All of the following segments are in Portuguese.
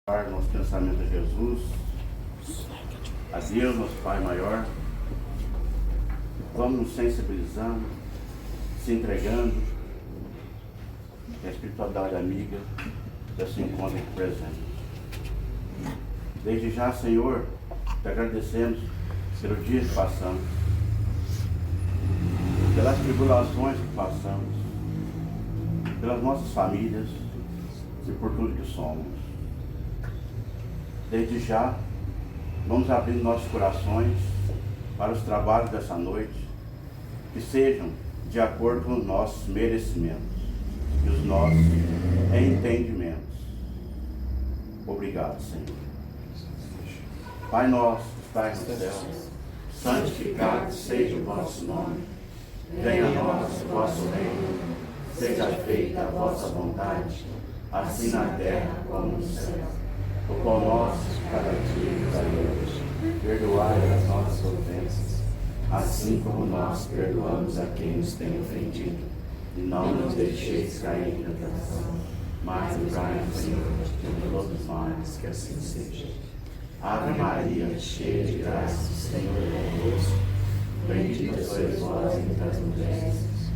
Nosso pensamento a Jesus, a Deus, nosso Pai maior. Vamos nos sensibilizando, se entregando, que a espiritualidade amiga já se encontra aqui presente. Desde já, Senhor, te agradecemos pelo dia que passamos, pelas tribulações que passamos, pelas nossas famílias e por tudo que somos. Desde já, vamos abrindo nossos corações para os trabalhos dessa noite, que sejam de acordo com os nossos merecimentos e os nossos entendimentos. Obrigado, Senhor. Pai nosso, que estás no céu, santificado seja o vosso nome. Venha a nós o vosso reino, seja feita a vossa vontade, assim na terra como no céu. O pão nosso de cada dia nos dai hoje. Perdoai as nossas ofensas, assim como nós perdoamos a quem nos tem ofendido. E não nos deixeis cair em tentação, mas livrai-nos, Senhor, de todos os males, que assim seja. Ave Maria, cheia de graça, o Senhor é convosco. Bendita sois vós entre as mulheres,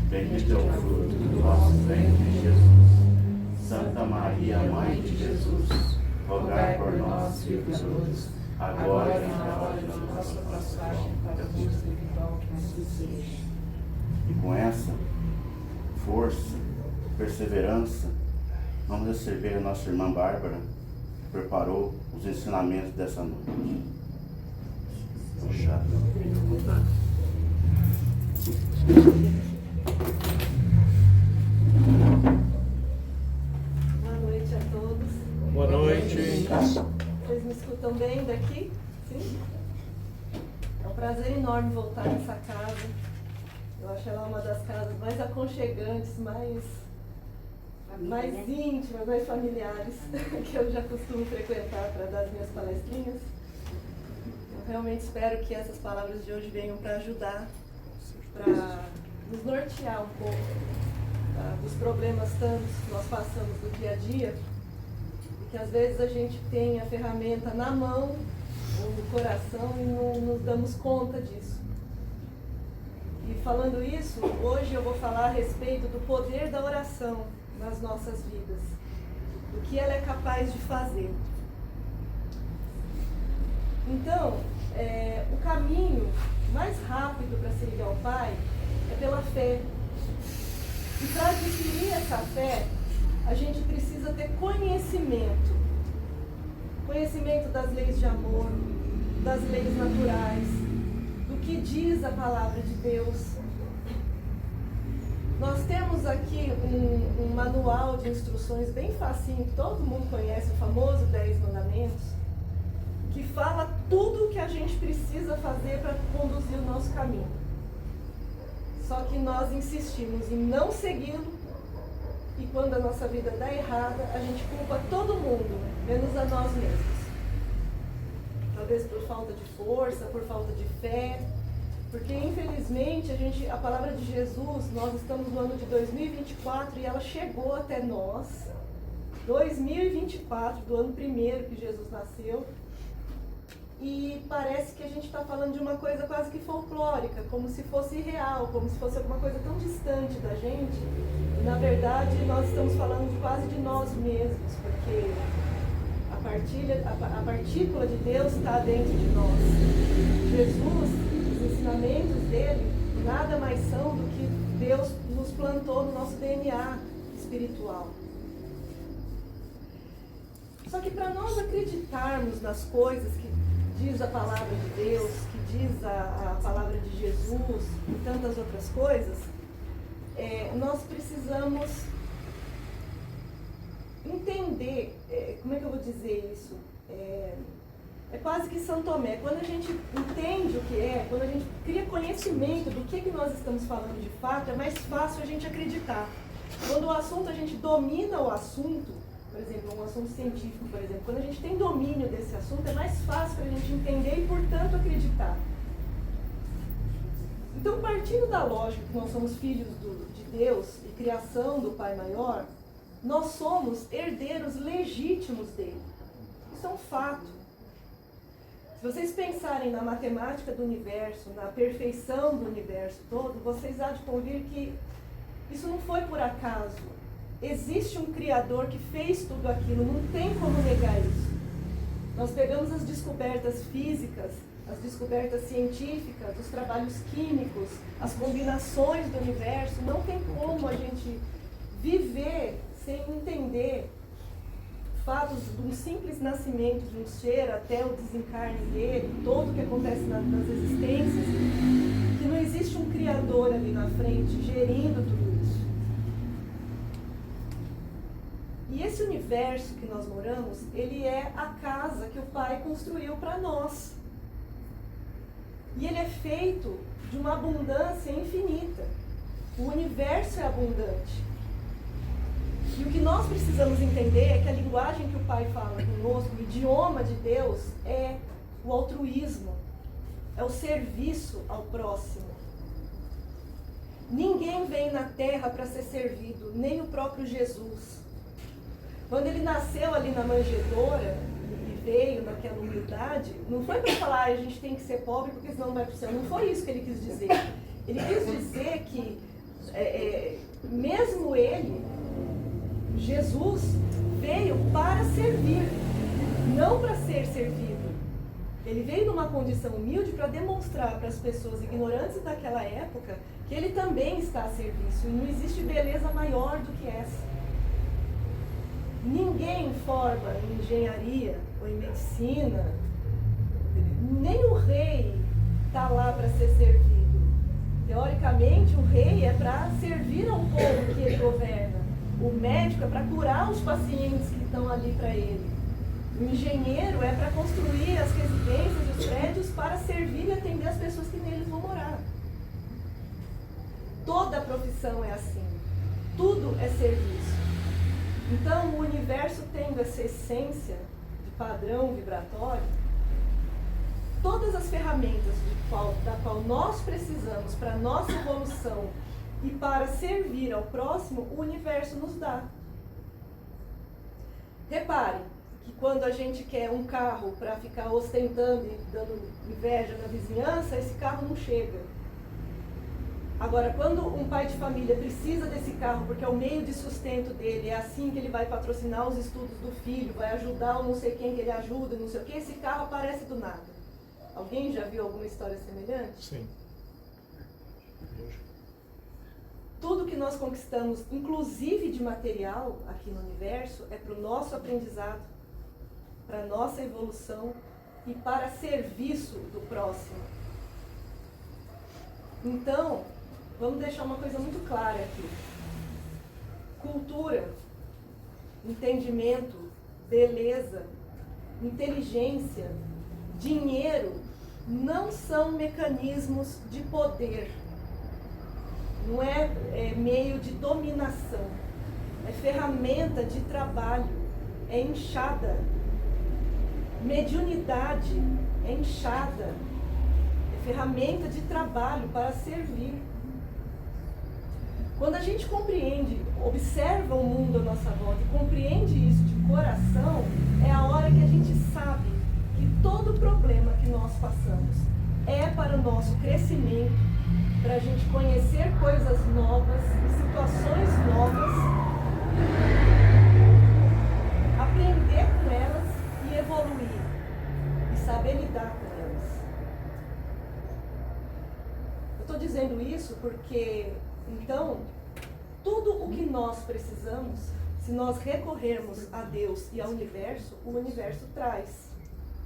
bendito é o fruto do vosso ventre, Jesus. Santa Maria, Mãe de Jesus, rogai por nós, pecadores, agora e na hora de nossa passagem. E com essa força, perseverança, vamos receber a nossa irmã Bárbara, que preparou os ensinamentos dessa noite. Boa noite a todos. Boa noite. Vocês me escutam bem daqui? Sim? É um prazer enorme voltar nessa casa. Eu acho ela uma das casas mais aconchegantes, mais íntimas, mais familiares que eu já costumo frequentar para dar as minhas palestrinhas. Eu realmente espero que essas palavras de hoje venham para ajudar, para nos nortear um pouco, tá, dos problemas tantos que nós passamos no dia a dia. Que às vezes a gente tem a ferramenta na mão ou no coração e não nos damos conta disso. E falando isso, hoje eu vou falar a respeito do poder da oração nas nossas vidas, do que ela é capaz de fazer. Então, o caminho mais rápido para se ligar ao Pai é pela fé. E para adquirir essa fé, a gente precisa ter conhecimento das leis de amor, das leis naturais, do que diz a palavra de Deus. Nós temos aqui um manual de instruções bem facinho, que todo mundo conhece, o famoso 10 Mandamentos, que fala tudo o que a gente precisa fazer para conduzir o nosso caminho. Só que nós insistimos em não segui-lo. E quando a nossa vida dá errada, a gente culpa todo mundo, menos a nós mesmos. Talvez por falta de força, por falta de fé. Porque infelizmente a palavra de Jesus, nós estamos no ano de 2024 e ela chegou até nós. 2024, do ano primeiro que Jesus nasceu. E parece que a gente está falando de uma coisa quase que folclórica, como se fosse real, como se fosse alguma coisa tão distante da gente. E, na verdade, nós estamos falando quase de nós mesmos, porque a partícula de Deus está dentro de nós. Jesus, os ensinamentos dele, nada mais são do que Deus nos plantou no nosso DNA espiritual. Só que para nós acreditarmos nas coisas que diz a palavra de Deus, que diz a palavra de Jesus e tantas outras coisas, nós precisamos entender, como é que eu vou dizer isso? É quase que São Tomé. Quando a gente entende o que é, quando a gente cria conhecimento do que nós estamos falando de fato, é mais fácil a gente acreditar. Quando o assunto, a gente domina o assunto, por exemplo, um assunto científico, por exemplo, quando a gente tem domínio desse assunto, é mais fácil para a gente entender e, portanto, acreditar. Então, partindo da lógica que nós somos filhos de Deus e criação do Pai Maior, nós somos herdeiros legítimos dele. Isso é um fato. Se vocês pensarem na matemática do universo, na perfeição do universo todo, vocês há de convir que isso não foi por acaso. Existe um Criador que fez tudo aquilo, não tem como negar isso. Nós pegamos as descobertas físicas, as descobertas científicas, os trabalhos químicos, as combinações do universo, não tem como a gente viver sem entender fatos de um simples nascimento de um ser até o desencarne dele, todo o que acontece nas existências, que não existe um Criador ali na frente gerindo tudo isso. E esse universo que nós moramos, ele é a casa que o Pai construiu para nós. E ele é feito de uma abundância infinita. O universo é abundante. E o que nós precisamos entender é que a linguagem que o Pai fala conosco, o idioma de Deus, é o altruísmo, é o serviço ao próximo. Ninguém vem na terra para ser servido, nem o próprio Jesus. Quando ele nasceu ali na manjedoura e veio naquela humildade, não foi para falar a gente tem que ser pobre porque senão não vai para o céu. Não foi isso que ele quis dizer. Ele quis dizer que mesmo ele, Jesus, veio para servir, não para ser servido. Ele veio numa condição humilde para demonstrar para as pessoas ignorantes daquela época que ele também está a serviço. E não existe beleza maior do que essa. Ninguém forma em engenharia ou em medicina, nem o rei está lá para ser servido. Teoricamente, o rei é para servir ao povo que ele governa. O médico é para curar os pacientes que estão ali para ele. O engenheiro é para construir as residências e os prédios para servir e atender as pessoas que neles vão morar. Toda a profissão é assim. Tudo é serviço. Então, o universo tendo essa essência de padrão vibratório, todas as ferramentas da qual nós precisamos para a nossa evolução e para servir ao próximo, o universo nos dá. Repare que quando a gente quer um carro para ficar ostentando e dando inveja na vizinhança, esse carro não chega. Agora, quando um pai de família precisa desse carro porque é o meio de sustento dele, é assim que ele vai patrocinar os estudos do filho, vai ajudar o não sei quem que ele ajuda, não sei o que, esse carro aparece do nada. Alguém já viu alguma história semelhante? Sim. Tudo que nós conquistamos, inclusive de material aqui no universo, é para o nosso aprendizado, para a nossa evolução e para serviço do próximo. Então, vamos deixar uma coisa muito clara aqui. Cultura, entendimento, beleza, inteligência, dinheiro não são mecanismos de poder. Não é meio de dominação. É ferramenta de trabalho. É enxada. Mediunidade é enxada. É ferramenta de trabalho para servir. Quando a gente compreende, observa o mundo à nossa volta e compreende isso de coração, é a hora que a gente sabe que todo problema que nós passamos é para o nosso crescimento, para a gente conhecer coisas novas, situações novas, aprender com elas e evoluir, e saber lidar com elas. Eu estou dizendo isso porque, então, tudo o que nós precisamos, se nós recorrermos a Deus e ao universo, o universo traz.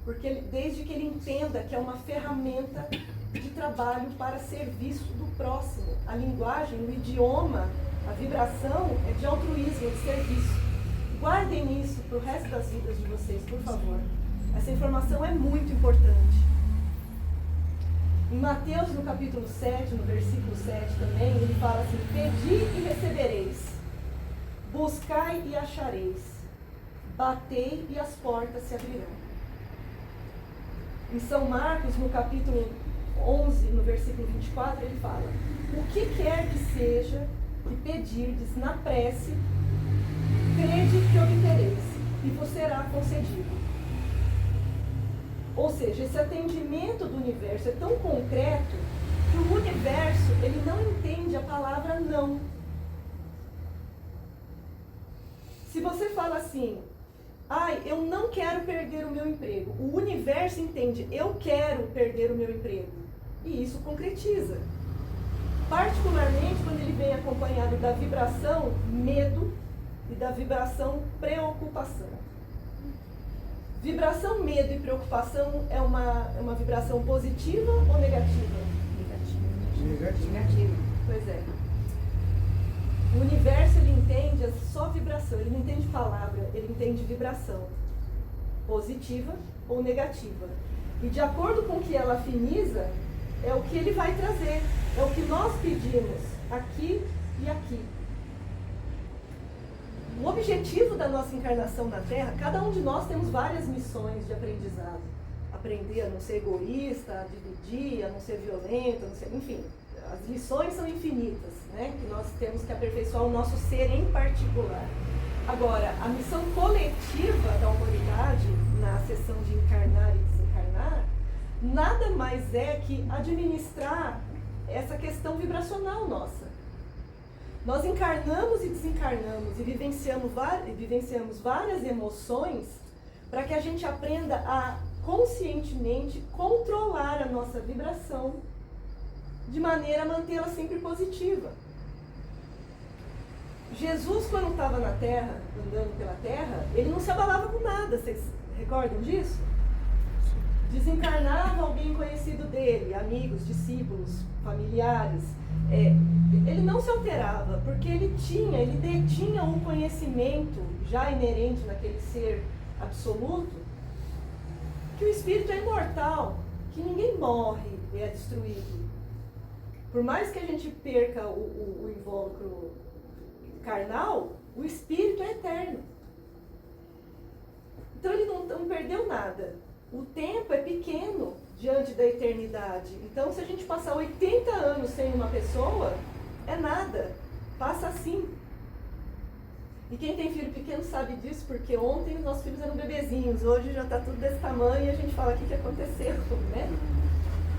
Porque desde que ele entenda que é uma ferramenta de trabalho para serviço do próximo. A linguagem, o idioma, a vibração é de altruísmo, de serviço. Guardem isso para o resto das vidas de vocês, por favor. Essa informação é muito importante. Em Mateus, no capítulo 7, no versículo 7 também, ele fala assim: pedi e recebereis, buscai e achareis, batei e as portas se abrirão. Em São Marcos, no capítulo 11, no versículo 24, ele fala: o que quer que seja que pedirdes na prece, crede que obtereis, e vos será concedido. Ou seja, esse atendimento do universo é tão concreto que o universo, ele não entende a palavra não. Se você fala assim, ai, eu não quero perder o meu emprego, o universo entende, eu quero perder o meu emprego. E isso concretiza. Particularmente quando ele vem acompanhado da vibração medo e da vibração preocupação. Vibração medo e preocupação é uma vibração positiva ou negativa? Negativa. Pois é. O universo, ele entende só vibração, ele não entende palavra, ele entende vibração. Positiva ou negativa. E de acordo com o que ela afiniza, é o que ele vai trazer. É o que nós pedimos aqui e aqui. O objetivo da nossa encarnação na Terra, cada um de nós temos várias missões de aprendizado. Aprender a não ser egoísta, a dividir, a não ser violento, a não ser, enfim, as lições são infinitas, né? Que nós temos que aperfeiçoar o nosso ser em particular. Agora, a missão coletiva da humanidade, na sessão de encarnar e desencarnar, nada mais é que administrar essa questão vibracional nossa. Nós encarnamos e desencarnamos e vivenciamos várias emoções para que a gente aprenda a conscientemente controlar a nossa vibração de maneira a mantê-la sempre positiva. Jesus, quando estava na Terra, andando pela Terra, ele não se abalava com nada, vocês recordam disso? Desencarnava alguém conhecido dele, amigos, discípulos, familiares. Ele não se alterava, porque ele detinha um conhecimento já inerente naquele ser absoluto, que o espírito é imortal, que ninguém morre e é destruído. Por mais que a gente perca o invólucro carnal, o espírito é eterno. Então ele não perdeu nada. O tempo é pequeno diante da eternidade. Então, se a gente passar 80 anos sem uma pessoa, é nada. Passa assim. E quem tem filho pequeno sabe disso, porque ontem os nossos filhos eram bebezinhos, hoje já está tudo desse tamanho e a gente fala o que aconteceu, né?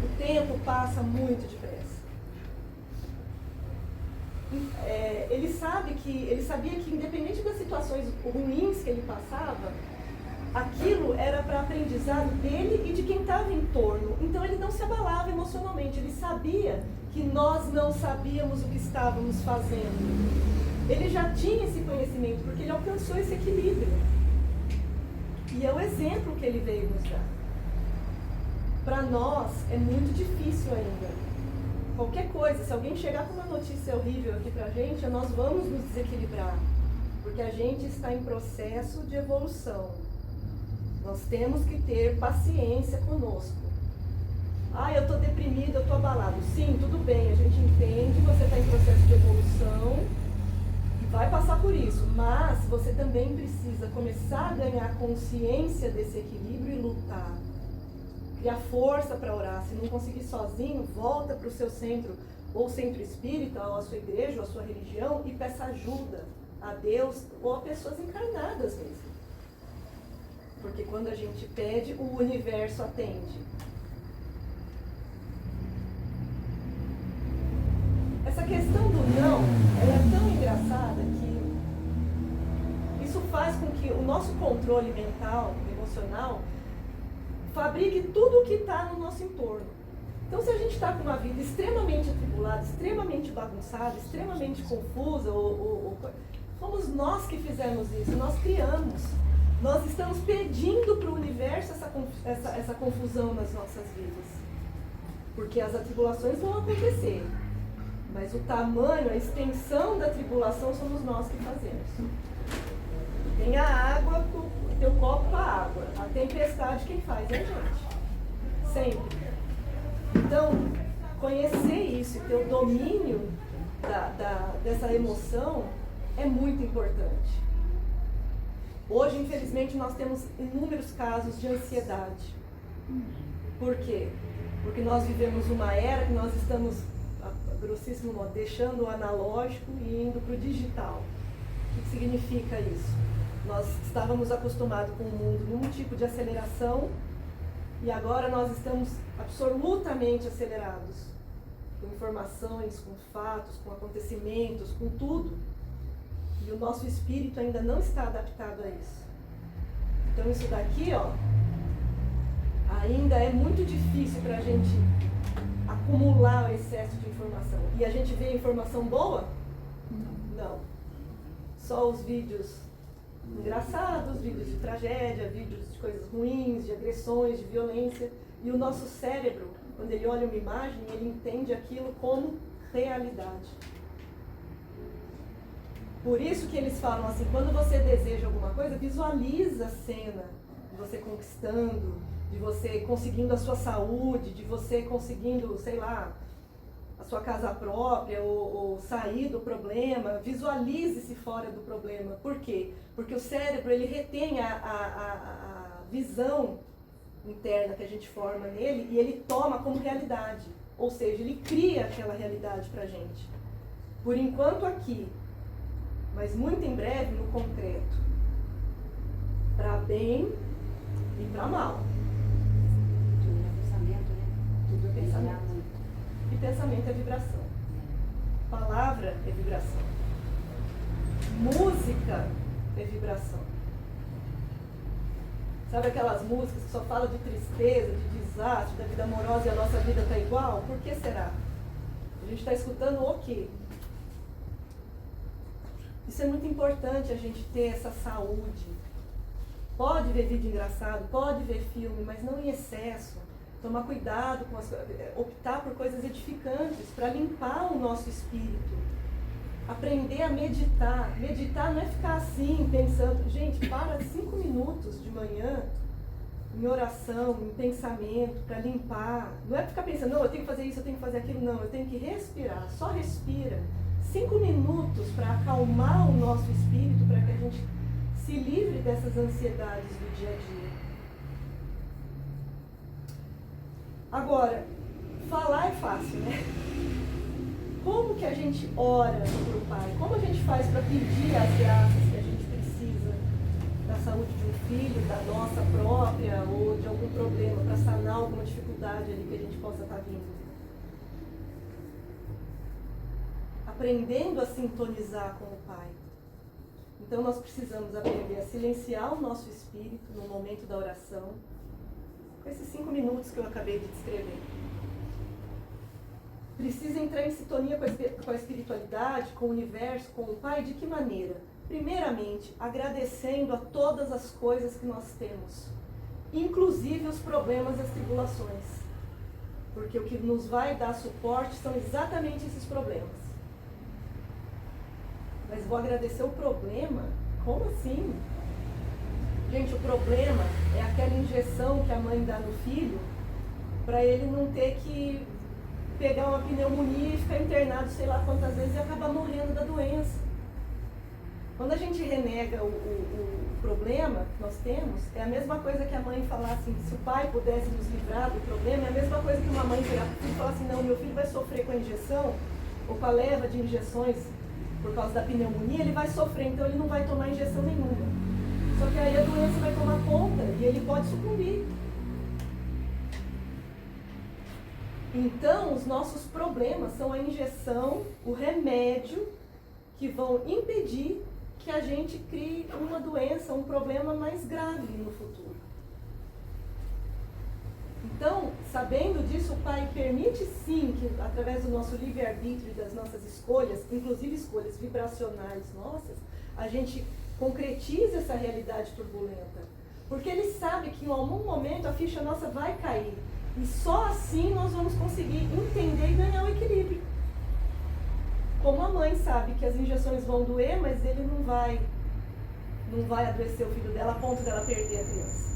O tempo passa muito depressa. Ele sabia que independente das situações ruins que ele passava, aquilo era para aprendizado dele e de quem estava em torno. Então ele não se abalava emocionalmente, ele sabia que nós não sabíamos o que estávamos fazendo. Ele já tinha esse conhecimento, porque ele alcançou esse equilíbrio. E é o exemplo que ele veio nos dar. Para nós é muito difícil ainda. Qualquer coisa, se alguém chegar com uma notícia horrível aqui pra gente, nós vamos nos desequilibrar. Porque a gente está em processo de evolução. Nós temos que ter paciência conosco. Ah, eu estou deprimido, eu estou abalado. Sim, tudo bem, a gente entende, você está em processo de evolução e vai passar por isso. Mas você também precisa começar a ganhar consciência desse equilíbrio e lutar. Criar força para orar. Se não conseguir sozinho, volta para o seu centro, ou centro espírita, ou a sua igreja, ou a sua religião, e peça ajuda a Deus ou a pessoas encarnadas mesmo. Porque quando a gente pede, o universo atende. Essa questão do não, ela é tão engraçada que isso faz com que o nosso controle mental, emocional, fabrique tudo o que está no nosso entorno. Então, se a gente está com uma vida extremamente atribulada, extremamente bagunçada, extremamente confusa, fomos nós que fizemos isso, nós criamos. Nós estamos pedindo para o universo essa confusão nas nossas vidas. Porque as atribulações vão acontecer. Mas o tamanho, a extensão da tribulação somos nós que fazemos. Tem a água, tem o copo com a água. A tempestade quem faz é a gente. Sempre. Então, conhecer isso e ter o domínio dessa emoção é muito importante. Hoje, infelizmente, nós temos inúmeros casos de ansiedade. Por quê? Porque nós vivemos uma era que nós estamos, grossíssimo modo, deixando o analógico e indo para o digital. O que significa isso? Nós estávamos acostumados com o mundo num tipo de aceleração E agora nós estamos absolutamente acelerados, com informações, com fatos, com acontecimentos, com tudo. E o nosso espírito ainda não está adaptado a isso. Então isso daqui, ó, ainda é muito difícil para a gente acumular o excesso de informação. E a gente vê informação boa? Não. Só os vídeos engraçados, vídeos de tragédia, vídeos de coisas ruins, de agressões, de violência. E o nosso cérebro, quando ele olha uma imagem, ele entende aquilo como realidade. Por isso que eles falam assim, quando você deseja alguma coisa, visualiza a cena de você conquistando, de você conseguindo a sua saúde, de você conseguindo, sei lá, a sua casa própria ou sair do problema. Visualize-se fora do problema. Por quê? Porque o cérebro, ele retém a visão interna que a gente forma nele e ele toma como realidade. Ou seja, ele cria aquela realidade pra gente. Por enquanto aqui, mas muito em breve no concreto. Para bem e para mal. Tudo é pensamento, né? Tudo é pensamento. E pensamento é vibração. Palavra é vibração. Música é vibração. Sabe aquelas músicas que só falam de tristeza, de desastre, da vida amorosa e a nossa vida está igual? Por que será? A gente está escutando o quê? Isso é muito importante, a gente ter essa saúde. Pode ver vídeo engraçado, pode ver filme, mas não em excesso. Tomar cuidado com optar por coisas edificantes para limpar o nosso espírito. Aprender a meditar. Meditar não é ficar assim, pensando. Gente, para 5 minutos de manhã em oração, em pensamento, para limpar. Não é ficar pensando, não, eu tenho que fazer isso, eu tenho que fazer aquilo. Não, eu tenho que respirar. Só respira. 5 minutos para acalmar o nosso espírito, para que a gente se livre dessas ansiedades do dia a dia. Agora, falar é fácil, né? Como que a gente ora para o Pai? Como a gente faz para pedir as graças que a gente precisa da saúde de um filho, da nossa própria, ou de algum problema, para sanar alguma dificuldade ali que a gente possa estar vindo? Aprendendo a sintonizar com o Pai. Então nós precisamos aprender a silenciar o nosso espírito no momento da oração, com esses 5 minutos que eu acabei de descrever. Precisa entrar em sintonia com a espiritualidade, com o universo, com o Pai, de que maneira? Primeiramente, agradecendo a todas as coisas que nós temos, inclusive os problemas e as tribulações. Porque o que nos vai dar suporte são exatamente esses problemas. Mas vou agradecer o problema? Como assim? Gente, o problema é aquela injeção que a mãe dá no filho para ele não ter que pegar uma pneumonia e ficar internado sei lá quantas vezes e acabar morrendo da doença. Quando a gente renega o problema que nós temos, é a mesma coisa que a mãe falar assim, se o pai pudesse nos livrar do problema, é a mesma coisa que uma mãe virar para o filho e falar assim, não, meu filho vai sofrer com a injeção ou com a leva de injeções por causa da pneumonia, ele vai sofrer, então ele não vai tomar injeção nenhuma. Só que aí a doença vai tomar conta e ele pode sucumbir. Então, os nossos problemas são a injeção, o remédio, que vão impedir que a gente crie uma doença, um problema mais grave no futuro. Então, sabendo disso, o Pai permite sim que, através do nosso livre-arbítrio e das nossas escolhas, inclusive escolhas vibracionais nossas, a gente concretize essa realidade turbulenta. Porque Ele sabe que em algum momento a ficha nossa vai cair. E só assim nós vamos conseguir entender e ganhar o equilíbrio. Como a mãe sabe que as injeções vão doer, mas ele não vai adoecer o filho dela a ponto dela perder a criança.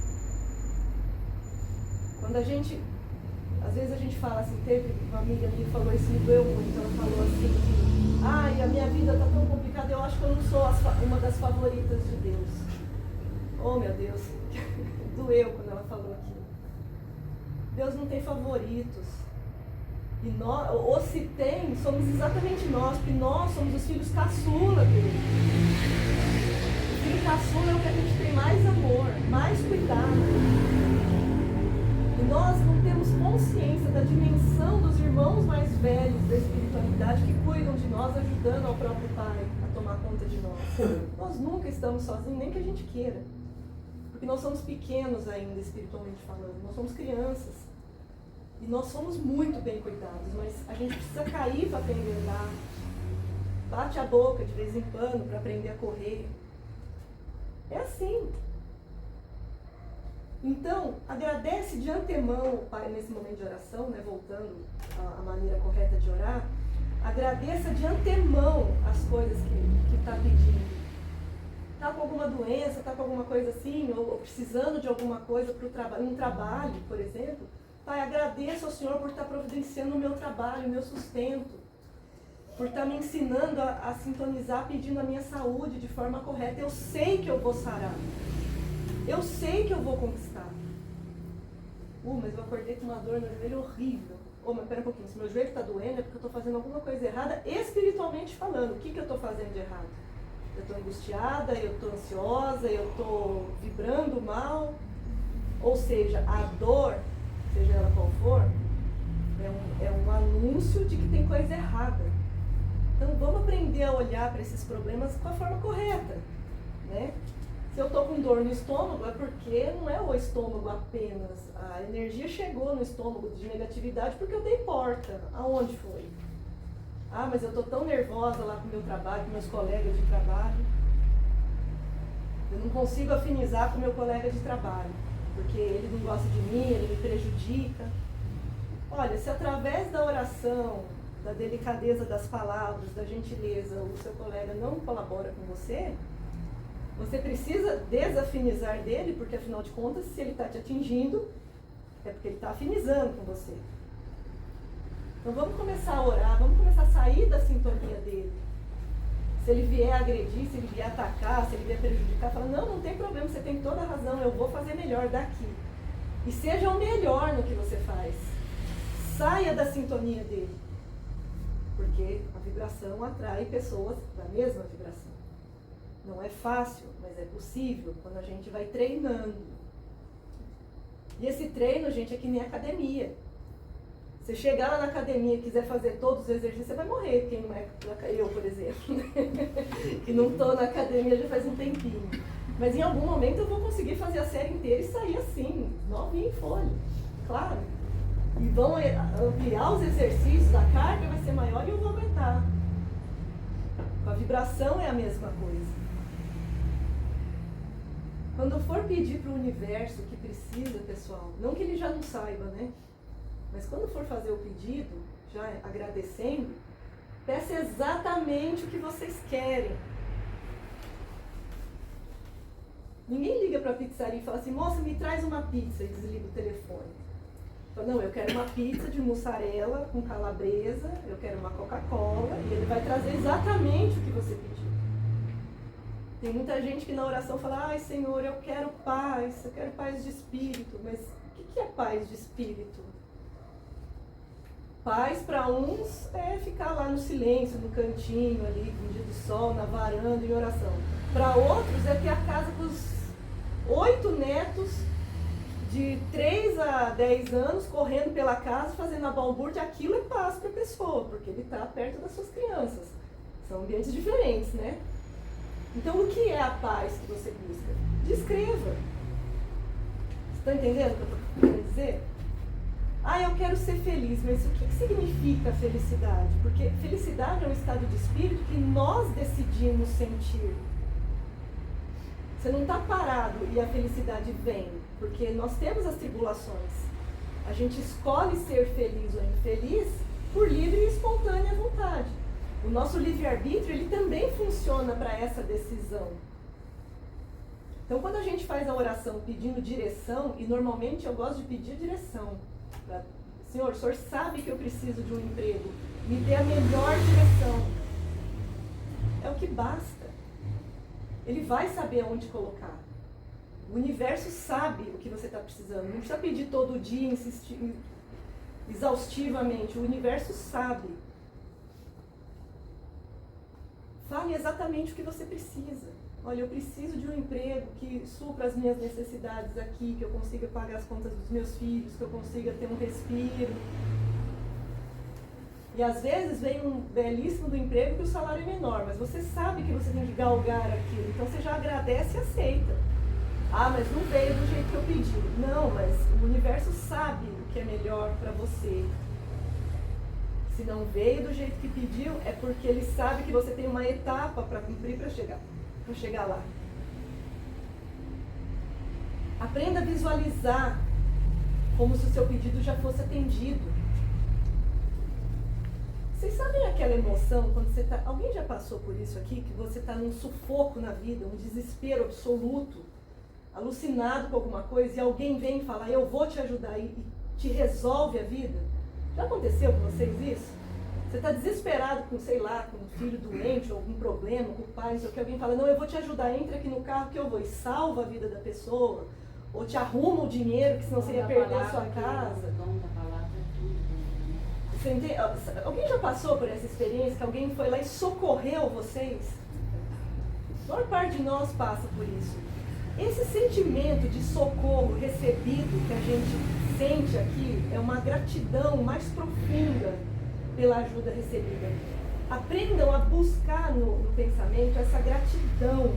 Quando às vezes a gente fala assim, teve uma amiga minha que falou isso, me doeu muito, ela falou assim, ai, a minha vida está tão complicada, eu acho que eu não sou uma das favoritas de Deus. Oh meu Deus, doeu quando ela falou aquilo. Deus não tem favoritos. E nós, ou se tem, somos exatamente nós, porque nós somos os filhos caçula dele. O filho caçula é o que a gente tem mais amor, mais cuidado. temos consciência da dimensão dos irmãos mais velhos da espiritualidade que cuidam de nós, ajudando ao próprio Pai a tomar conta de nós. Nós nunca estamos sozinhos, nem que a gente queira. Porque nós somos pequenos ainda, espiritualmente falando. Nós somos crianças. E nós somos muito bem cuidados, mas a gente precisa cair para aprender a andar. Bate a boca de vez em quando para aprender a correr. É assim. Então, agradece de antemão, Pai, nesse momento de oração, né, voltando à maneira correta de orar, agradeça de antemão as coisas que está pedindo. Está com alguma doença, está com alguma coisa assim, ou precisando de alguma coisa para o trabalho, um trabalho, por exemplo. Pai, agradeço ao Senhor por estar providenciando o meu trabalho, o meu sustento, por estar me ensinando a sintonizar, pedindo a minha saúde de forma correta. Eu sei que eu vou sarar. Eu sei que eu vou conquistar. Mas eu acordei com uma dor no joelho horrível. Mas pera um pouquinho, se meu joelho está doendo é porque eu estou fazendo alguma coisa errada, espiritualmente falando. O que eu estou fazendo de errado? Eu estou angustiada, eu estou ansiosa, eu estou vibrando mal. Ou seja, a dor, seja ela qual for, é um anúncio de que tem coisa errada. Então vamos aprender a olhar para esses problemas com a forma correta, né? Se eu estou com dor no estômago, é porque não é o estômago apenas. A energia chegou no estômago de negatividade porque eu dei porta. Aonde foi? Mas eu estou tão nervosa lá com o meu trabalho, com meus colegas de trabalho. Eu não consigo afinizar com o meu colega de trabalho, porque ele não gosta de mim, ele me prejudica. Olha, se através da oração, da delicadeza das palavras, da gentileza, o seu colega não colabora com você, você precisa desafinizar dele, porque afinal de contas, se ele está te atingindo, é porque ele está afinizando com você. Então vamos começar a orar, vamos começar a sair da sintonia dele. Se ele vier agredir, se ele vier atacar, se ele vier prejudicar, fala, não tem problema, você tem toda a razão, eu vou fazer melhor daqui. E seja o melhor no que você faz. Saia da sintonia dele. Porque a vibração atrai pessoas da mesma vibração. Não é fácil, mas é possível quando a gente vai treinando. E esse treino, gente, é que nem academia. Você chegar lá na academia e quiser fazer todos os exercícios, você vai morrer. Quem não é eu, por exemplo, que não estou na academia já faz um tempinho. Mas em algum momento eu vou conseguir fazer a série inteira e sair assim, novinho em folha. Claro. E vão ampliar os exercícios, a carga vai ser maior e eu vou aguentar. Com a vibração é a mesma coisa. Quando for pedir para o universo o que precisa, pessoal, não que ele já não saiba, né? Mas quando for fazer o pedido, já agradecendo, peça exatamente o que vocês querem. Ninguém liga para a pizzaria e fala assim, moça, me traz uma pizza, e desliga o telefone. Fala, não, eu quero uma pizza de mussarela com calabresa, eu quero uma Coca-Cola, e ele vai trazer exatamente o que você pediu. Tem muita gente que na oração fala, ai Senhor, eu quero paz de espírito. Mas o que é paz de espírito? Paz para uns é ficar lá no silêncio, no cantinho ali, com o dia do sol, na varanda, em oração. Para outros é ter a casa com os 8 netos, de 3 a 10 anos, correndo pela casa, fazendo a balbúrdia. Aquilo é paz para a pessoa, porque ele está perto das suas crianças. São ambientes diferentes, né? Então, o que é a paz que você busca? Descreva. Você está entendendo o que eu estou querendo dizer? Eu quero ser feliz, mas o que significa felicidade? Porque felicidade é um estado de espírito que nós decidimos sentir. Você não está parado e a felicidade vem, porque nós temos as tribulações. A gente escolhe ser feliz ou infeliz por livre e espontânea vontade. O nosso livre-arbítrio, ele também funciona para essa decisão. Então, quando a gente faz a oração pedindo direção, e normalmente eu gosto de pedir direção. Senhor, o Senhor sabe que eu preciso de um emprego, me dê a melhor direção. É o que basta. Ele vai saber aonde colocar. O universo sabe o que você está precisando. Não precisa pedir todo dia, insistir exaustivamente. O universo sabe. Fale exatamente o que você precisa. Olha, eu preciso de um emprego que supra as minhas necessidades aqui, que eu consiga pagar as contas dos meus filhos, que eu consiga ter um respiro. E às vezes vem um belíssimo do emprego que o salário é menor, mas você sabe que você tem que galgar aquilo, então você já agradece e aceita. Ah, mas não veio do jeito que eu pedi. Não, mas o universo sabe o que é melhor para você. Se não veio do jeito que pediu, é porque ele sabe que você tem uma etapa para cumprir para chegar lá. Aprenda a visualizar como se o seu pedido já fosse atendido. Vocês sabem aquela emoção quando você está... Alguém já passou por isso aqui? Que você está num sufoco na vida, um desespero absoluto, alucinado com alguma coisa, e alguém vem e fala, eu vou te ajudar, e te resolve a vida? Já aconteceu com vocês isso? Você está desesperado com, sei lá, com um filho doente, ou algum problema, com o pai, não sei o que, alguém fala, não, eu vou te ajudar, entra aqui no carro que eu vou, e salva a vida da pessoa, ou te arruma o dinheiro, que senão você ia perder a sua casa. Você entende? Alguém já passou por essa experiência, que alguém foi lá e socorreu vocês? A maior parte de nós passa por isso. Esse sentimento de socorro recebido que a gente sente aqui é uma gratidão mais profunda pela ajuda recebida. Aprendam a buscar no pensamento essa gratidão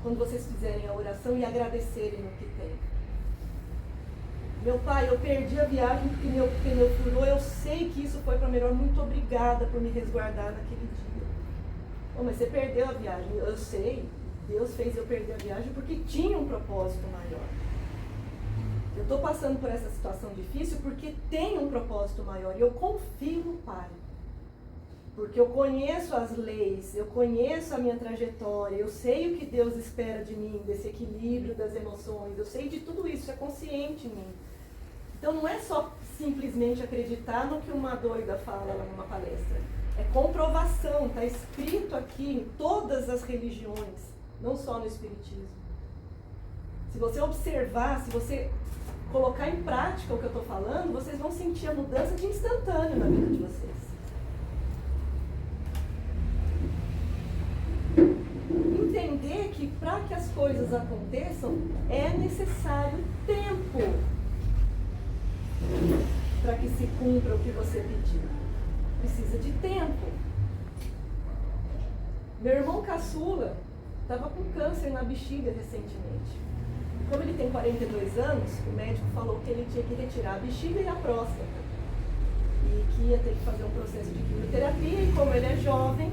quando vocês fizerem a oração e agradecerem o que tem. Meu pai, eu perdi a viagem porque meu pneu furou, eu sei que isso foi para melhor, muito obrigada por me resguardar naquele dia. Oh, mas você perdeu a viagem, eu sei, Deus fez eu perder a viagem porque tinha um propósito maior. Eu estou passando por essa situação difícil porque tem um propósito maior e eu confio no Pai. Porque eu conheço as leis, eu conheço a minha trajetória, eu sei o que Deus espera de mim, desse equilíbrio das emoções, eu sei de tudo isso, é consciente em mim. Então não é só simplesmente acreditar no que uma doida fala lá numa palestra. É comprovação, está escrito aqui em todas as religiões, não só no Espiritismo. Se você observar, se você colocar em prática o que eu estou falando, vocês vão sentir a mudança de instantâneo na vida de vocês. Entender que para que as coisas aconteçam é necessário tempo para que se cumpra o que você pediu. Precisa de tempo. Meu irmão caçula estava com câncer na bexiga recentemente. Como ele tem 42 anos, o médico falou que ele tinha que retirar a bexiga e a próstata. E que ia ter que fazer um processo de quimioterapia, e como ele é jovem,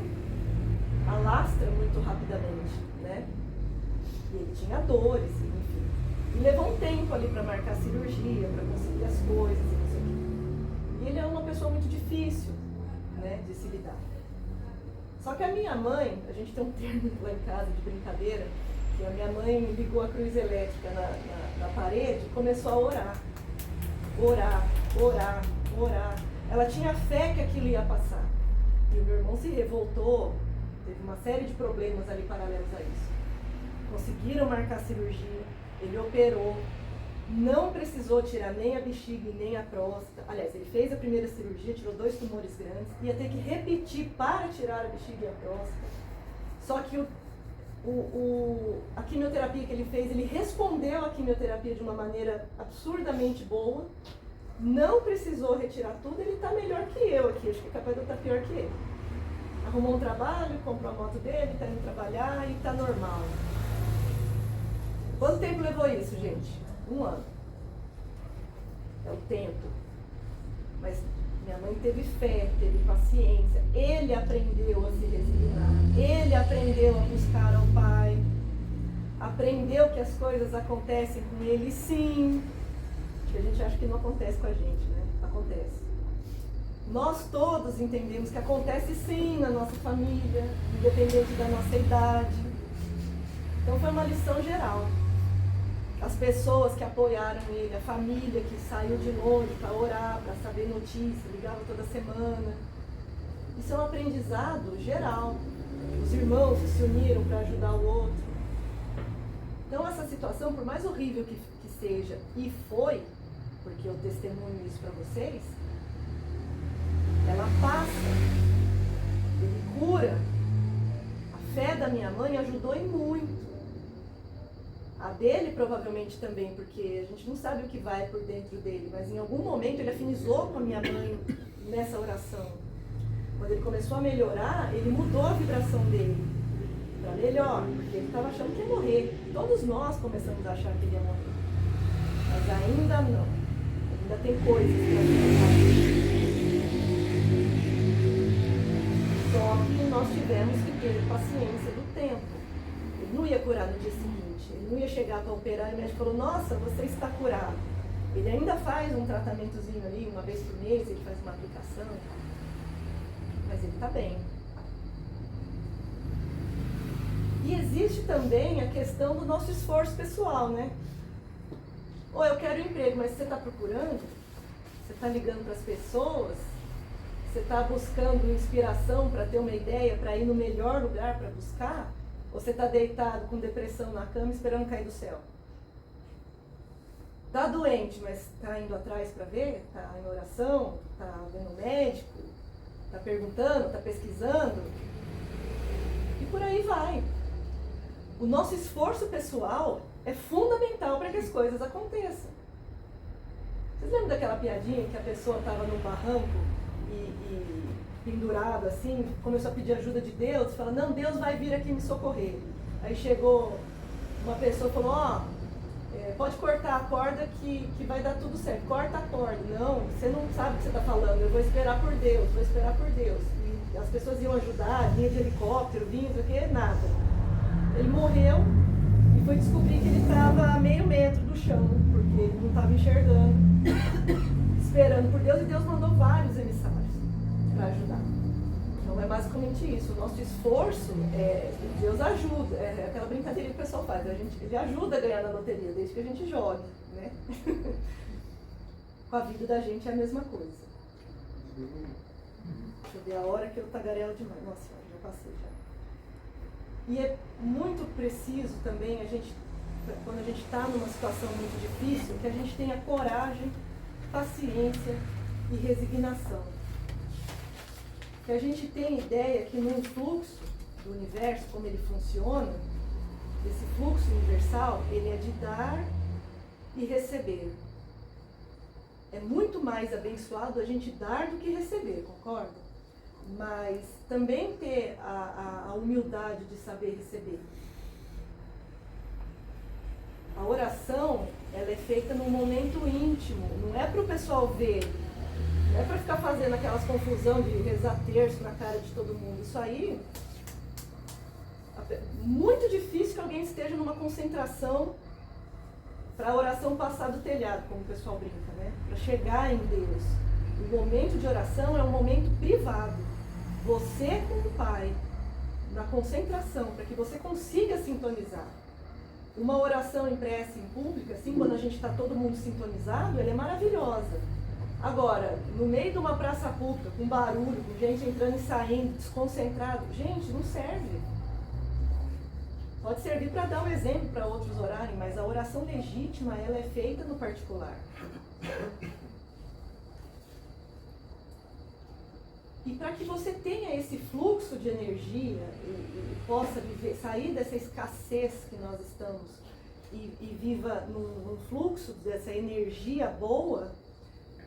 alastra muito rapidamente, né? E ele tinha dores, enfim. E levou um tempo ali para marcar a cirurgia, para conseguir as coisas e não sei o quê. E ele é uma pessoa muito difícil, né, de se lidar. Só que a minha mãe, a gente tem um termo lá em casa de brincadeira, que a minha mãe ligou a cruz elétrica na parede e começou a orar. Orar, orar, orar. Ela tinha fé que aquilo ia passar. E o meu irmão se revoltou, teve uma série de problemas ali paralelos a isso. Conseguiram marcar a cirurgia, ele operou, não precisou tirar nem a bexiga e nem a próstata. Aliás, ele fez a primeira cirurgia, tirou 2 tumores grandes, ia ter que repetir para tirar a bexiga e a próstata. Só que a quimioterapia que ele fez, ele respondeu à quimioterapia de uma maneira absurdamente boa, não precisou retirar tudo, ele está melhor que eu aqui, acho que é capaz de eu estar pior que ele. Arrumou um trabalho, comprou a moto dele, está indo trabalhar e está normal. Quanto tempo levou isso, gente? 1 ano. É o tempo. Mas minha mãe teve fé, teve paciência. Ele aprendeu a se resignar. Ele aprendeu a buscar ao Pai. Aprendeu que as coisas acontecem com ele, sim. Que a gente acha que não acontece com a gente, né? Acontece. Nós todos entendemos que acontece sim na nossa família, independente da nossa idade. Então foi uma lição geral. As pessoas que apoiaram ele, a família que saiu de longe para orar, para saber notícias, ligava toda semana. Isso é um aprendizado geral. Os irmãos se uniram para ajudar o outro. Então essa situação, por mais horrível que seja, e foi, porque eu testemunho isso para vocês, ela passa, ele cura, a fé da minha mãe ajudou e muito. A dele provavelmente também, porque a gente não sabe o que vai por dentro dele, mas em algum momento ele afinizou com a minha mãe nessa oração. Quando ele começou a melhorar, ele mudou a vibração dele para melhor, porque ele estava achando que ia morrer. Todos nós começamos a achar que ele ia morrer, mas ainda não. Ainda tem coisas para fazer. Só que nós tivemos que ter paciência do tempo. Ele não ia curar no dia seguinte, ele não ia chegar para operar e o médico falou, nossa, você está curado. Ele ainda faz um tratamentozinho ali, uma vez por mês, ele faz uma aplicação, mas ele está bem. E existe também a questão do nosso esforço pessoal, né? Ou eu quero emprego, mas você está procurando? Você está ligando para as pessoas? Você está buscando inspiração para ter uma ideia, para ir no melhor lugar para buscar? Ou você está deitado com depressão na cama esperando cair do céu? Está doente, mas está indo atrás para ver? Está em oração? Está vendo o médico? Está perguntando? Está pesquisando? E por aí vai. O nosso esforço pessoal é fundamental para que as coisas aconteçam. Vocês lembram daquela piadinha que a pessoa estava num barranco e pendurada assim, começou a pedir ajuda de Deus, e fala, não, Deus vai vir aqui me socorrer. Aí chegou uma pessoa e falou, pode cortar a corda que vai dar tudo certo. Corta a corda. Não, você não sabe o que você está falando, eu vou esperar por Deus, vou esperar por Deus. E as pessoas iam ajudar, vinha de helicóptero, vinha, não sei o que, nada. Ele morreu e foi descobrir que ele estava a meio metro do chão, porque ele não estava enxergando, esperando por Deus, e Deus mandou vários emissários para ajudar. Então é basicamente isso, o nosso esforço, Deus ajuda, é aquela brincadeira que o pessoal faz, ele ajuda a ganhar na loteria, desde que a gente jogue, né? Com a vida da gente é a mesma coisa. Deixa eu ver a hora que eu tagarelo demais, nossa, já passei já. E é muito preciso também, quando a gente está numa situação muito difícil, que a gente tenha coragem, paciência e resignação. Que a gente tenha ideia que num fluxo do universo, como ele funciona, esse fluxo universal, ele é de dar e receber. É muito mais abençoado a gente dar do que receber, concorda? Mas também ter a humildade de saber receber. A oração, ela é feita num momento íntimo, não é para o pessoal ver, não é para ficar fazendo aquelas confusão de rezar terço na cara de todo mundo. Isso aí, muito difícil que alguém esteja numa concentração para a oração passar do telhado, como o pessoal brinca, né? Para chegar em Deus. O momento de oração é um momento privado. Você com o Pai, na concentração, para que você consiga sintonizar. Uma oração em prece em pública, assim, quando a gente está todo mundo sintonizado, ela é maravilhosa. Agora, no meio de uma praça pública, com barulho, com gente entrando e saindo, desconcentrado, gente, não serve. Pode servir para dar um exemplo para outros orarem, mas a oração legítima, ela é feita no particular. E para que você tenha esse fluxo de energia e possa viver, sair dessa escassez que nós estamos e viva num fluxo dessa energia boa,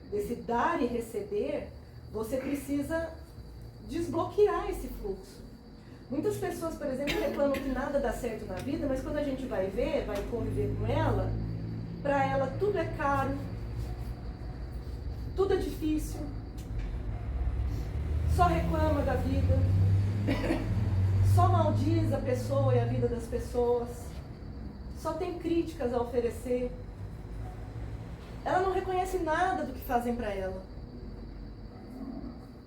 desse dar e receber, você precisa desbloquear esse fluxo. Muitas pessoas, por exemplo, reclamam que nada dá certo na vida, mas quando a gente vai ver, vai conviver com ela, para ela tudo é caro, tudo é difícil, só reclama da vida, só maldiz a pessoa e a vida das pessoas, só tem críticas a oferecer. Ela não reconhece nada do que fazem para ela.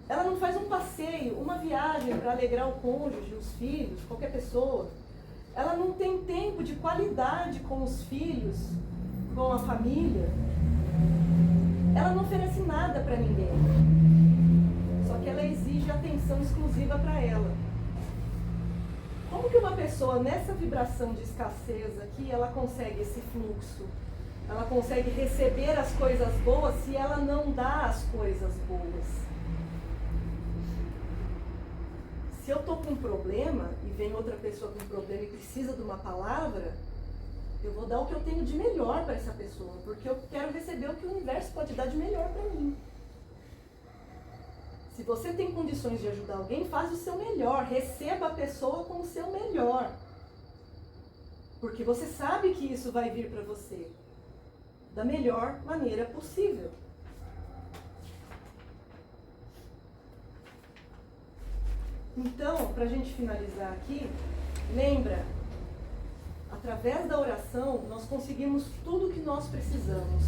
Ela não faz um passeio, uma viagem para alegrar o cônjuge, os filhos, qualquer pessoa. Ela não tem tempo de qualidade com os filhos, com a família. Ela não oferece nada para ninguém. Só que ela exige atenção exclusiva para ela. Como que uma pessoa nessa vibração de escassez aqui, ela consegue esse fluxo? Ela consegue receber as coisas boas se ela não dá as coisas boas? Se se eu estou com um problema e vem outra pessoa com um problema e precisa de uma palavra, eu vou dar o que eu tenho de melhor para essa pessoa, porque eu quero receber o que o universo pode dar de melhor para mim. Se você tem condições de ajudar alguém, faz o seu melhor, receba a pessoa com o seu melhor. Porque você sabe que isso vai vir para você da melhor maneira possível. Então, para a gente finalizar aqui, lembra, através da oração, nós conseguimos tudo o que nós precisamos.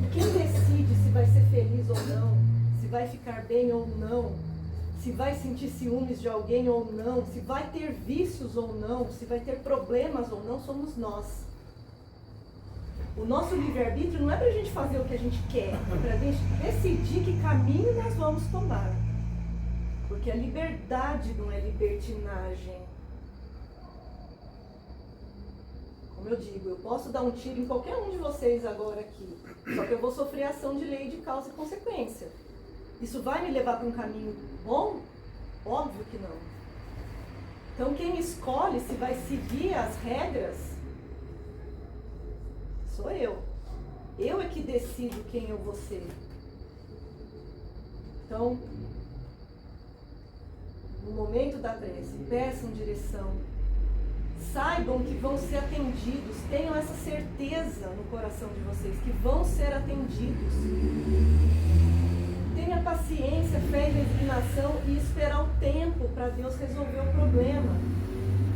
E quem decide se vai ser feliz ou não, se vai ficar bem ou não, se vai sentir ciúmes de alguém ou não, se vai ter vícios ou não, se vai ter problemas ou não, somos nós. O nosso livre-arbítrio não é para a gente fazer o que a gente quer, é para a gente decidir que caminho nós vamos tomar. Porque a liberdade não é libertinagem. Como eu digo, eu posso dar um tiro em qualquer um de vocês agora aqui, só que eu vou sofrer ação de lei de causa e consequência. Isso vai me levar para um caminho bom? Óbvio que não. Então quem escolhe se vai seguir as regras sou eu. Eu é que decido quem eu vou ser. Então, no momento da prece, peçam direção. Saibam que vão ser atendidos. Tenham essa certeza no coração de vocês, que vão ser atendidos. Tenha paciência, fé e resignação e esperar o tempo para Deus resolver o problema.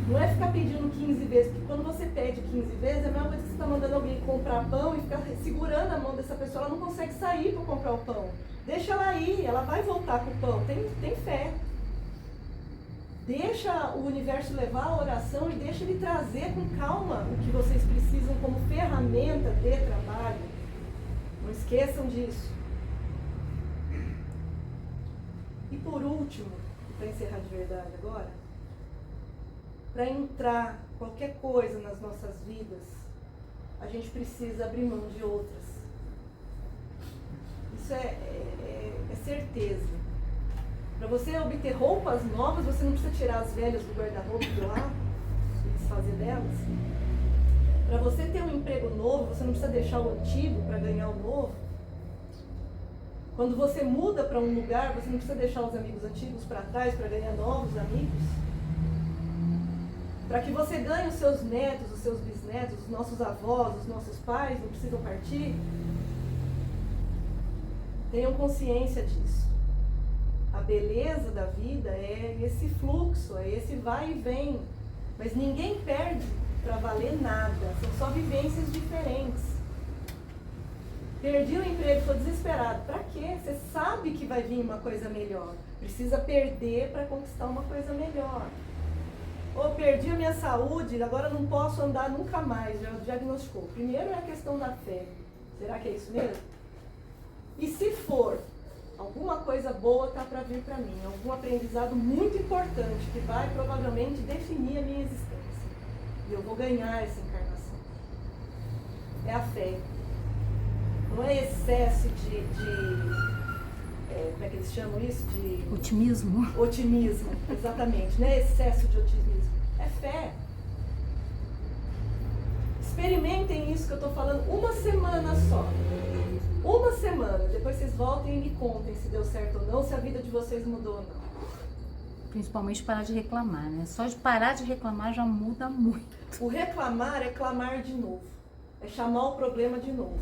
Não é ficar pedindo 15 vezes, porque quando você pede 15 vezes, é a mesma coisa que você está mandando alguém comprar pão e ficar segurando a mão dessa pessoa, ela não consegue sair para comprar o pão. Deixa ela ir, ela vai voltar com o pão. Tem fé. Deixa o universo levar a oração e deixa ele trazer com calma o que vocês precisam como ferramenta de trabalho. Não esqueçam disso. E por último, para encerrar de verdade agora, para entrar qualquer coisa nas nossas vidas, a gente precisa abrir mão de outras. Isso é certeza. Para você obter roupas novas, você não precisa tirar as velhas do guarda-roupa de lá e desfazer delas. Para você ter um emprego novo, você não precisa deixar o antigo para ganhar o novo. Quando você muda para um lugar, você não precisa deixar os amigos antigos para trás para ganhar novos amigos. Para que você ganhe os seus netos, os seus bisnetos, os nossos avós, os nossos pais, não precisam partir. Tenham consciência disso. A beleza da vida é esse fluxo, é esse vai e vem. Mas ninguém perde para valer nada, são só vivências diferentes. Perdi o emprego, estou desesperado. Para quê? Você sabe que vai vir uma coisa melhor. Precisa perder para conquistar uma coisa melhor. Ou perdi a minha saúde, agora não posso andar nunca mais, já diagnosticou. Primeiro é a questão da fé. Será que é isso mesmo? E se for, alguma coisa boa está para vir para mim, algum aprendizado muito importante que vai provavelmente definir a minha existência. E eu vou ganhar essa encarnação. É a fé. Não é excesso como é que eles chamam isso? De otimismo. Otimismo, exatamente. Não é excesso de otimismo. É fé. Experimentem isso que eu estou falando uma semana só. Uma semana. Depois vocês voltem e me contem se deu certo ou não, se a vida de vocês mudou ou não. Principalmente parar de reclamar, né? Só de parar de reclamar já muda muito. O reclamar é clamar de novo. É chamar o problema de novo.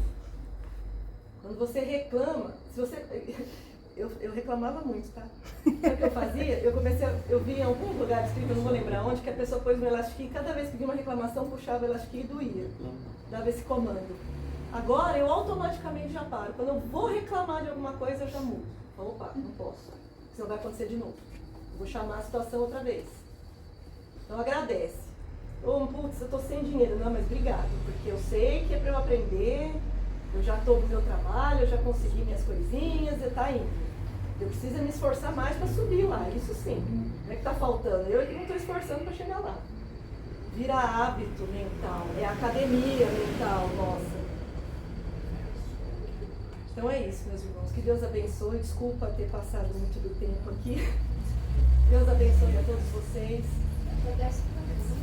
Quando você reclama, se você... Eu reclamava muito, tá? Sabe o que eu fazia? Eu vi em algum lugar escrito, eu não vou lembrar onde, que a pessoa pôs um elastiquinho e cada vez que vinha uma reclamação, puxava o elastiquinho e doía. Dava esse comando. Agora eu automaticamente já paro. Quando eu vou reclamar de alguma coisa, eu já mudo. Opa, não posso. Senão vai acontecer de novo. Vou chamar a situação outra vez. Então agradece. Putz, eu tô sem dinheiro. Não, mas obrigado, porque eu sei que é para eu aprender, eu já estou no meu trabalho, eu já consegui minhas coisinhas, tá indo. Eu preciso me esforçar mais para subir lá, isso sim. Não é que tá faltando, eu que não estou esforçando para chegar lá. Vira hábito mental, é academia mental nossa. Então é isso, meus irmãos. Que Deus abençoe. Desculpa ter passado muito do tempo aqui. Deus abençoe a todos vocês. Eu desço pra descer.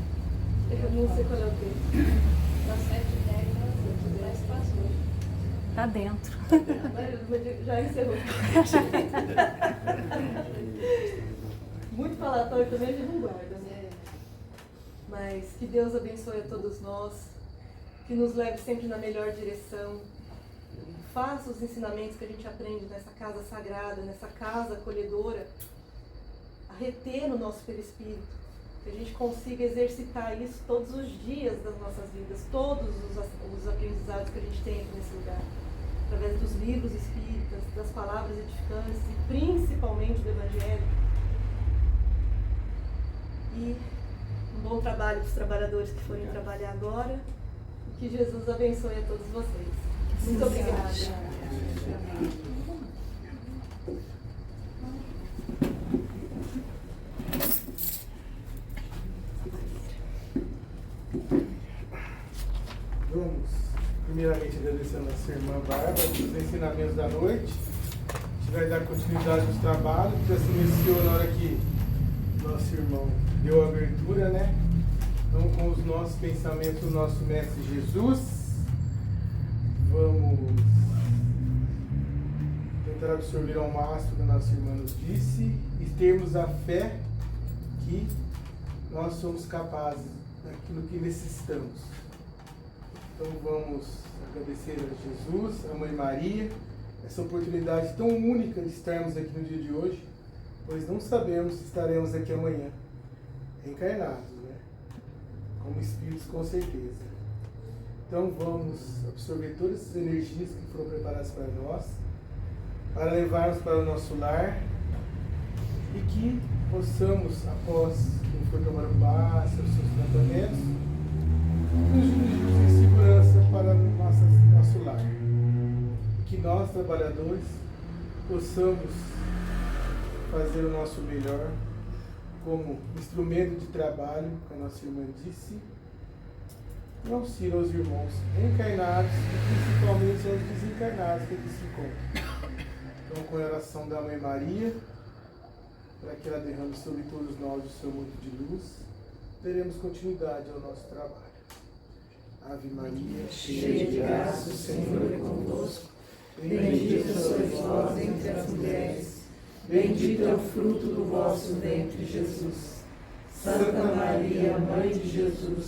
Eu não sei qual é o tempo. Das 7h10 às 10h08. Tá dentro. Mas já encerrou. Muito falatório também a gente não guarda, né? Mas que Deus abençoe a todos nós, que nos leve sempre na melhor direção. Faça os ensinamentos que a gente aprende nessa casa sagrada, nessa casa acolhedora, a reter no nosso perispírito. Que a gente consiga exercitar isso todos os dias das nossas vidas, todos os aprendizados que a gente tem aqui nesse lugar. Através dos livros espíritas, das palavras edificantes e principalmente do Evangelho. E um bom trabalho para os trabalhadores que forem trabalhar agora. E que Jesus abençoe a todos vocês. Muito obrigada. Vamos, primeiramente, agradecer a nossa irmã Bárbara pelos ensinamentos da noite. A gente vai dar continuidade aos trabalhos, que já se iniciou na hora que nosso irmão deu a abertura, né? Então, com os nossos pensamentos do nosso Mestre Jesus, vamos tentar absorver ao máximo o que a nossa irmã nos disse e termos a fé que nós somos capazes daquilo que necessitamos. Então vamos agradecer a Jesus, a Mãe Maria, essa oportunidade tão única de estarmos aqui no dia de hoje, pois não sabemos se estaremos aqui amanhã, encarnados, né? Como espíritos, com certeza. Então vamos absorver todas essas energias que foram preparadas para nós, para levarmos para o nosso lar e que possamos, após quem for tomar o passe, os seus tratamentos, nos dirigirmos em segurança para o nosso lar. E que nós, trabalhadores, possamos fazer o nosso melhor como instrumento de trabalho, como a nossa irmã disse, em auxílio aos irmãos encarnados e principalmente aos desencarnados que aqui se encontram. Então, com a oração da Mãe Maria, para que ela derrame sobre todos nós o seu manto de luz, teremos continuidade ao nosso trabalho. Ave Maria, cheia de graça, o Senhor é convosco. Bendita sois vós entre as mulheres. Bendito é o fruto do vosso ventre, Jesus. Santa Maria, Mãe de Jesus,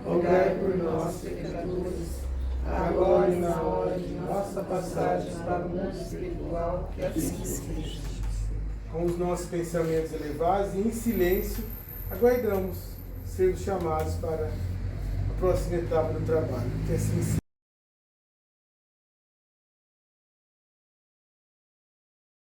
rogai por nós, pecadores, agora e na hora de nossa passagem para o mundo espiritual, que assim seja. Com os nossos pensamentos elevados e em silêncio, aguardamos sermos chamados para a próxima etapa do trabalho. Que assim seja.